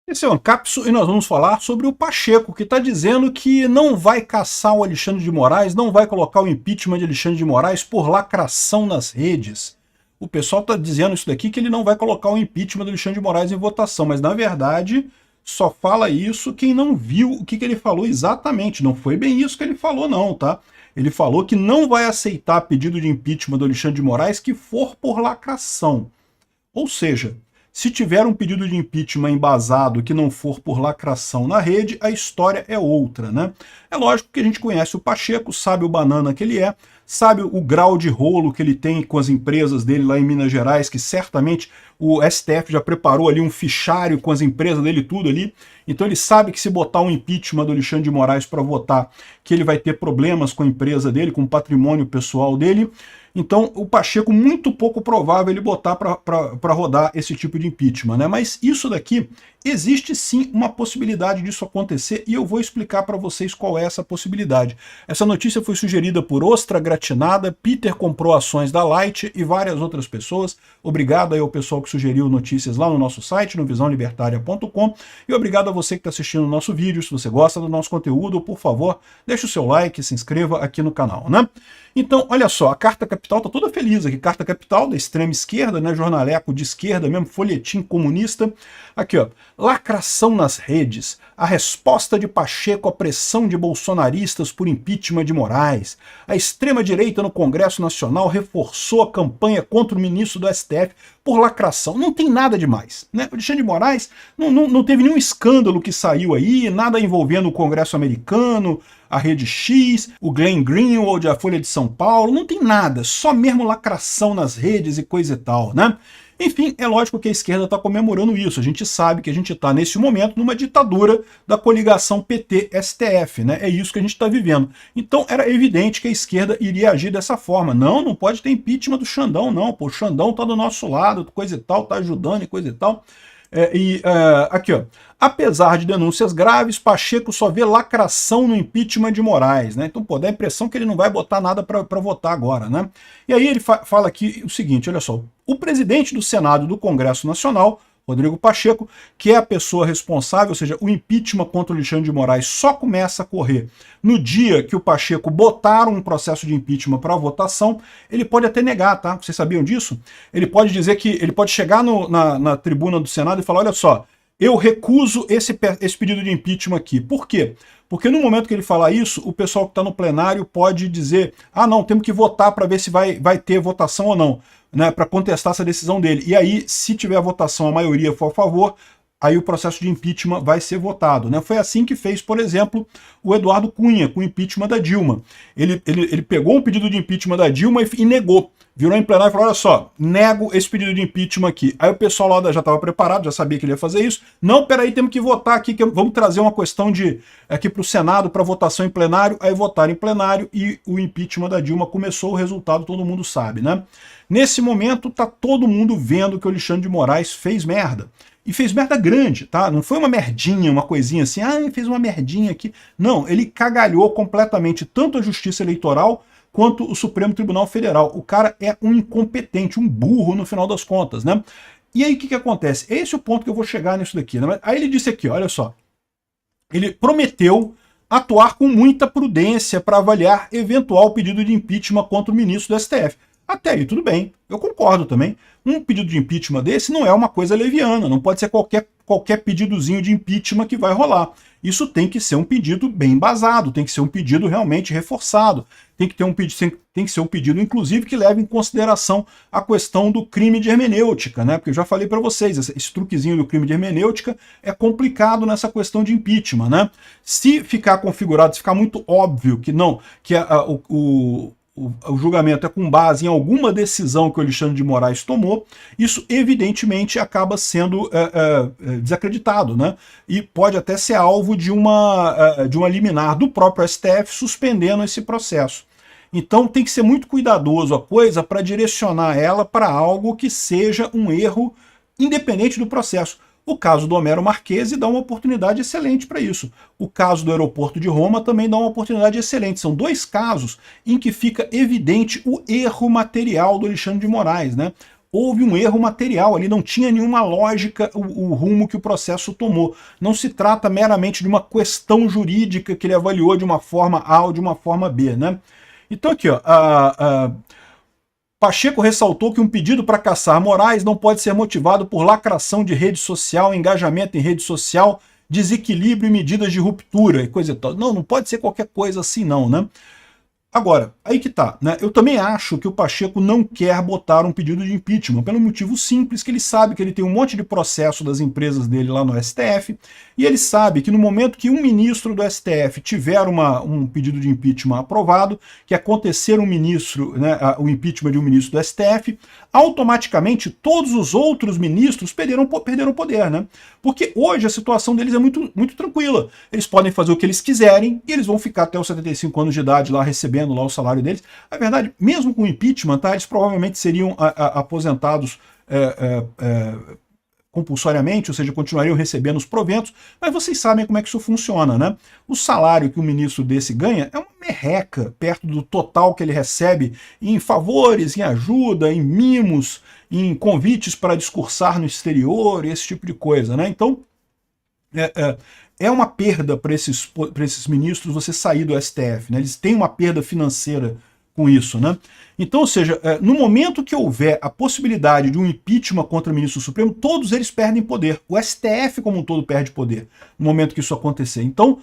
Esse é o Ancapso e nós vamos falar sobre o Pacheco, que está dizendo que não vai caçar o Alexandre de Moraes, não vai colocar o impeachment de Alexandre de Moraes por lacração nas redes. O pessoal está dizendo isso daqui, que ele não vai colocar o impeachment do Alexandre de Moraes em votação, mas na verdade só fala isso quem não viu o que ele falou exatamente. Não foi bem isso que ele falou não, tá? Ele falou que não vai aceitar pedido de impeachment do Alexandre de Moraes que for por lacração. Ou seja, se tiver um pedido de impeachment embasado que não for por lacração na rede, a história é outra, né? É lógico que a gente conhece o Pacheco, sabe o banana que ele é, sabe o grau de rolo que ele tem com as empresas dele lá em Minas Gerais, que certamente o STF já preparou ali um fichário com as empresas dele, tudo ali. Então ele sabe que se botar um impeachment do Alexandre de Moraes para votar, que ele vai ter problemas com a empresa dele, com o patrimônio pessoal dele. Então, o Pacheco, muito pouco provável ele botar para rodar esse tipo de impeachment, né? Mas isso daqui, existe sim uma possibilidade disso acontecer e eu vou explicar para vocês qual é essa possibilidade. Essa notícia foi sugerida por Ostra Gratinada, Peter comprou ações da Light e várias outras pessoas. Obrigado aí ao pessoal que sugeriu notícias lá no nosso site, no visãolibertaria.com, e obrigado a você que está assistindo o nosso vídeo. Se você gosta do nosso conteúdo, por favor, deixe o seu like, se inscreva aqui no canal, né? Então, olha só, a Carta Capital está toda feliz aqui. Carta Capital da extrema esquerda, né? Jornaleco de esquerda mesmo, folhetim comunista. Aqui, ó. Lacração nas redes. A resposta de Pacheco à pressão de bolsonaristas por impeachment de Moraes. A extrema-direita no Congresso Nacional reforçou a campanha contra o ministro do STF por lacração. Não tem nada demais, né? O Alexandre de Moraes não teve nenhum escândalo que saiu aí, nada envolvendo o Congresso americano, a Rede X, o Glenn Greenwald, a Folha de São Paulo, não tem nada, só mesmo lacração nas redes e coisa e tal, né? Enfim, é lógico que a esquerda está comemorando isso. A gente sabe que a gente está, nesse momento, numa ditadura da coligação PT-STF, né? É isso que a gente está vivendo. Então, era evidente que a esquerda iria agir dessa forma. Não pode ter impeachment do Xandão, não. Pô, o Xandão está do nosso lado, coisa e tal, está ajudando e coisa e tal. Aqui, ó. Apesar de denúncias graves, Pacheco só vê lacração no impeachment de Moraes, né? Então, pô, dá a impressão que ele não vai botar nada para votar agora, né? E aí ele fala aqui o seguinte, olha só, o presidente do Senado e do Congresso Nacional, Rodrigo Pacheco, que é a pessoa responsável, ou seja, o impeachment contra o Alexandre de Moraes só começa a correr no dia que o Pacheco botar um processo de impeachment para votação. Ele pode até negar, tá? Vocês sabiam disso? Ele pode dizer que, ele pode chegar na tribuna do Senado e falar, olha só, eu recuso esse pedido de impeachment aqui. Por quê? Porque no momento que ele falar isso, o pessoal que está no plenário pode dizer, ah não, temos que votar para ver se vai ter votação ou não, né, para contestar essa decisão dele. E aí, se tiver votação, a maioria for a favor, aí o processo de impeachment vai ser votado, né? Foi assim que fez, por exemplo, o Eduardo Cunha, com o impeachment da Dilma. Ele pegou um pedido de impeachment da Dilma e negou. Virou em plenário e falou, olha só, nego esse pedido de impeachment aqui. Aí o pessoal lá já estava preparado, já sabia que ele ia fazer isso. Não, peraí, temos que votar aqui, vamos trazer uma questão aqui para o Senado, para votação em plenário. Aí votaram em plenário e o impeachment da Dilma começou, o resultado todo mundo sabe, né? Nesse momento, tá todo mundo vendo que o Alexandre de Moraes fez merda. E fez merda grande, tá? Não foi uma merdinha, uma coisinha assim, ah, ele fez uma merdinha aqui. Não, ele cagalhou completamente tanto a Justiça Eleitoral quanto o Supremo Tribunal Federal. O cara é um incompetente, um burro no final das contas, né? E aí o que acontece? Esse é o ponto que eu vou chegar nisso daqui, né? Aí ele disse aqui, olha só, ele prometeu atuar com muita prudência para avaliar eventual pedido de impeachment contra o ministro do STF. Até aí tudo bem, eu concordo também. Um pedido de impeachment desse não é uma coisa leviana, não pode ser qualquer pedidozinho de impeachment que vai rolar. Isso tem que ser um pedido bem embasado, tem que ser um pedido realmente reforçado, tem que ser um pedido, inclusive, que leve em consideração a questão do crime de hermenêutica, né? Porque eu já falei para vocês, esse truquezinho do crime de hermenêutica é complicado nessa questão de impeachment, né? Se ficar configurado, se ficar muito óbvio que não, que o julgamento é com base em alguma decisão que o Alexandre de Moraes tomou, isso evidentemente acaba sendo desacreditado, né? E pode até ser alvo de uma liminar do próprio STF suspendendo esse processo. Então tem que ser muito cuidadoso a coisa para direcionar ela para algo que seja um erro independente do processo. O caso do Homero Marchese dá uma oportunidade excelente para isso. O caso do aeroporto de Roma também dá uma oportunidade excelente. São dois casos em que fica evidente o erro material do Alexandre de Moraes, né? houve um erro material ali, não tinha nenhuma lógica o rumo que o processo tomou. Não se trata meramente de uma questão jurídica que ele avaliou de uma forma A ou de uma forma B, né? Então aqui, ó, Pacheco ressaltou que um pedido para caçar Moraes não pode ser motivado por lacração de rede social, engajamento em rede social, desequilíbrio e medidas de ruptura e coisa e tal. Não pode ser qualquer coisa assim não, né? Agora, aí que tá, né? Eu também acho que o Pacheco não quer botar um pedido de impeachment, pelo motivo simples que ele sabe que ele tem um monte de processo das empresas dele lá no STF, e ele sabe que no momento que um ministro do STF tiver um pedido de impeachment aprovado, que acontecer um ministro, né, o impeachment de um ministro do STF, automaticamente todos os outros ministros perderam o poder, né? Porque hoje a situação deles é muito, muito tranquila. Eles podem fazer o que eles quiserem e eles vão ficar até os 75 anos de idade lá recebendo lá o salário deles. Na verdade, mesmo com o impeachment, tá, eles provavelmente seriam aposentados compulsoriamente, ou seja, continuariam recebendo os proventos, mas vocês sabem como é que isso funciona, né? O salário que um ministro desse ganha é uma merreca perto do total que ele recebe em favores, em ajuda, em mimos, em convites para discursar no exterior, esse tipo de coisa, né? Então, é uma perda para esses ministros você sair do STF, né? Eles têm uma perda financeira com isso, né? Então, ou seja, no momento que houver a possibilidade de um impeachment contra o ministro Supremo, todos eles perdem poder. O STF como um todo perde poder no momento que isso acontecer. Então,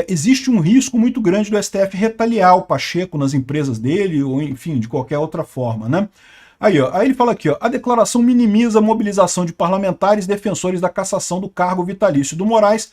existe um risco muito grande do STF retaliar o Pacheco nas empresas dele, ou enfim, de qualquer outra forma, né? Aí ele fala aqui, ó, a declaração minimiza a mobilização de parlamentares defensores da cassação do cargo vitalício do Moraes.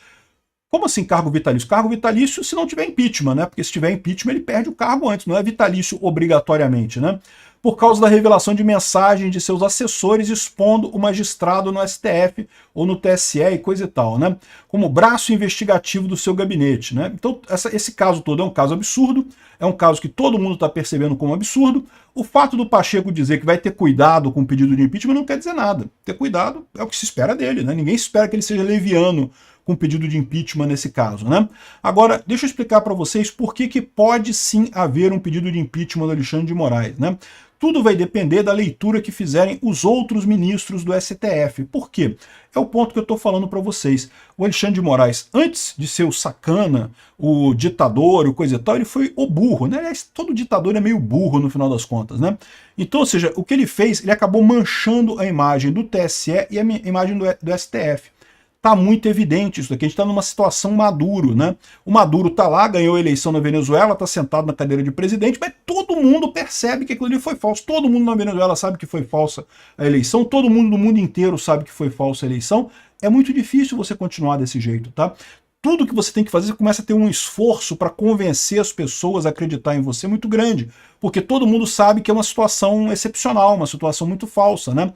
Como assim cargo vitalício? Cargo vitalício se não tiver impeachment, né? Porque se tiver impeachment ele perde o cargo antes, não é vitalício obrigatoriamente, né? Por causa da revelação de mensagem de seus assessores expondo o magistrado no STF ou no TSE e coisa e tal, né? Como braço investigativo do seu gabinete, né? Então esse caso todo é um caso absurdo, é um caso que todo mundo está percebendo como absurdo. O fato do Pacheco dizer que vai ter cuidado com o pedido de impeachment não quer dizer nada. Ter cuidado é o que se espera dele, né? Ninguém espera que ele seja leviano com pedido de impeachment nesse caso, né? Agora, deixa eu explicar para vocês por que pode sim haver um pedido de impeachment do Alexandre de Moraes, né? Tudo vai depender da leitura que fizerem os outros ministros do STF. Por quê? É o ponto que eu estou falando para vocês. O Alexandre de Moraes, antes de ser o sacana, o ditador, o coisa e tal, ele foi o burro, né? Aliás, todo ditador é meio burro no final das contas, né? Então, ou seja, o que ele fez, ele acabou manchando a imagem do TSE e a imagem do STF. Tá muito evidente isso daqui, a gente está numa situação Maduro, né? O Maduro tá lá, ganhou a eleição na Venezuela, tá sentado na cadeira de presidente, mas todo mundo percebe que aquilo ali foi falso. Todo mundo na Venezuela sabe que foi falsa a eleição, todo mundo no mundo inteiro sabe que foi falsa a eleição. É muito difícil você continuar desse jeito, tá? Tudo que você tem que fazer, você começa a ter um esforço para convencer as pessoas a acreditar em você muito grande, porque todo mundo sabe que é uma situação excepcional, uma situação muito falsa, né?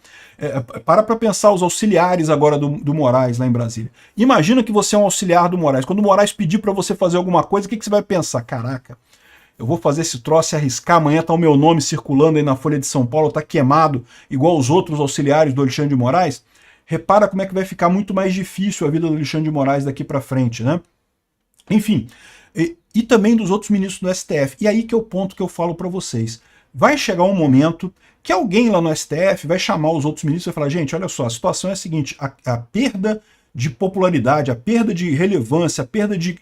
Para pensar os auxiliares agora do Moraes lá em Brasília. Imagina que você é um auxiliar do Moraes. Quando o Moraes pedir para você fazer alguma coisa, o que você vai pensar? Caraca, eu vou fazer esse troço e arriscar, amanhã tá o meu nome circulando aí na Folha de São Paulo, tá queimado, igual os outros auxiliares do Alexandre de Moraes. Repara como é que vai ficar muito mais difícil a vida do Alexandre de Moraes daqui para frente, né? Enfim, e também dos outros ministros do STF. E aí que é o ponto que eu falo para vocês. Vai chegar um momento que alguém lá no STF vai chamar os outros ministros e vai falar, gente, olha só, a situação é a seguinte, a perda de popularidade, a perda de relevância, a perda de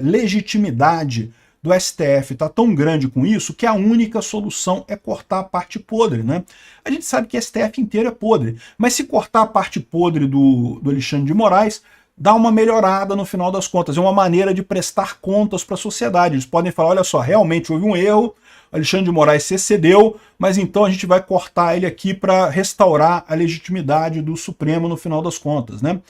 legitimidade do STF está tão grande com isso que a única solução é cortar a parte podre, né? A gente sabe que o STF inteiro é podre, mas se cortar a parte podre do Alexandre de Moraes, dá uma melhorada no final das contas, é uma maneira de prestar contas para a sociedade. Eles podem falar, olha só, realmente houve um erro, Alexandre de Moraes se excedeu, mas então a gente vai cortar ele aqui para restaurar a legitimidade do Supremo no final das contas, né?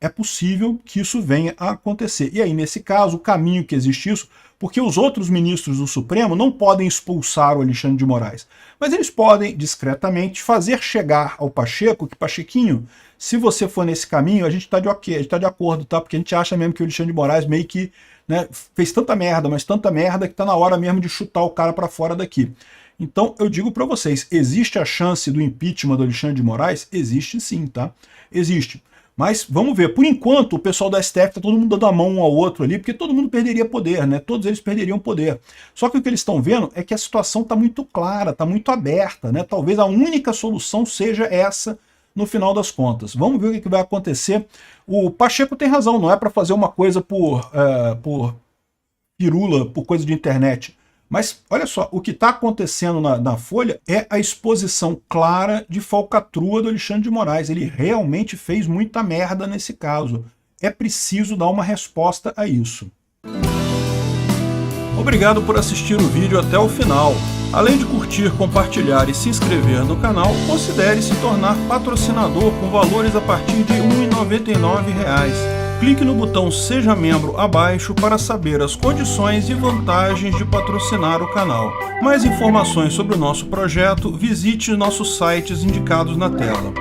É possível que isso venha a acontecer. E aí, nesse caso, o caminho que existe isso, porque os outros ministros do Supremo não podem expulsar o Alexandre de Moraes, mas eles podem, discretamente, fazer chegar ao Pacheco que, Pachequinho, se você for nesse caminho, a gente está de ok, a gente está de acordo, tá? Porque a gente acha mesmo que o Alexandre de Moraes meio que, né, fez tanta merda, mas tanta merda que está na hora mesmo de chutar o cara para fora daqui. Então, eu digo para vocês, existe a chance do impeachment do Alexandre de Moraes? Existe sim, tá? Existe. Mas vamos ver, por enquanto o pessoal do STF está todo mundo dando a mão um ao outro ali, porque todo mundo perderia poder, né? Todos eles perderiam poder. Só que o que eles estão vendo é que a situação está muito clara, está muito aberta, né? Talvez a única solução seja essa no final das contas. Vamos ver o que vai acontecer. O Pacheco tem razão, não é para fazer uma coisa por pirula, por coisa de internet. Mas, olha só, o que está acontecendo na Folha é a exposição clara de falcatrua do Alexandre de Moraes. Ele realmente fez muita merda nesse caso. É preciso dar uma resposta a isso. Obrigado por assistir o vídeo até o final. Além de curtir, compartilhar e se inscrever no canal, considere se tornar patrocinador com valores a partir de R$ 1,99. Clique no botão Seja Membro abaixo para saber as condições e vantagens de patrocinar o canal. Mais informações sobre o nosso projeto, visite nossos sites indicados na tela.